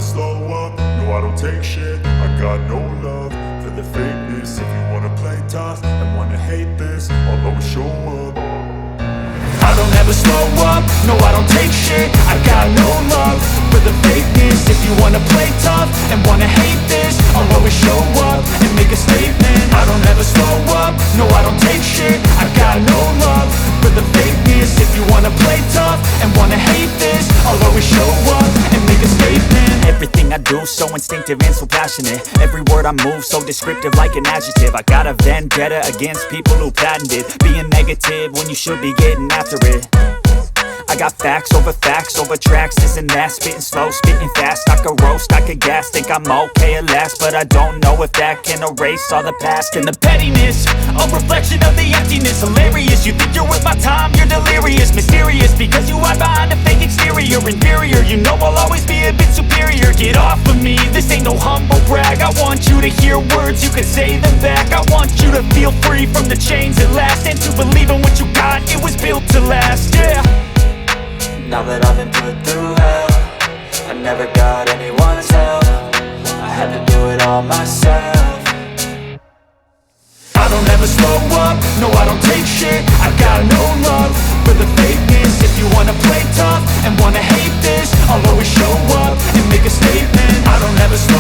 slow up, no I don't take shit. I got no love for the fakeness. If you wanna play tough and wanna hate this, I'll always show up. I don't ever slow up, no I don't take shit. I got no love for the fakeness. If you wanna play tough and wanna hate this, I'll always show up and make a statement. I don't ever slow up, no I don't take shit. I got no love for the fakeness. If you wanna play tough and wanna hate this, I'll always show up and make a statement. Everything I do so instinctive and so passionate. Every word I move so descriptive like an adjective. I got a vendetta against people who patented being negative when you should be getting after it. I got facts over tracks, this and that. Spitting slow, spitting fast. I could roast, I could gas. Think I'm okay at last, but I don't know if that can erase all the past. And the pettiness, a reflection of the emptiness. Hilarious, you think you're worth my time, you're delirious. Mysterious, because you hide behind a fake exterior. Inferior, you know I'll always be a bit superior. Get off of me, this ain't no humble brag. I want you to hear words, you can say them back. I want you to feel free from the chains at last, and to believe in what you got, it was built to last, yeah. Now that I've been put through hell, I never got anyone's help. I had to do it all myself. I don't ever slow up, no I don't take shit. I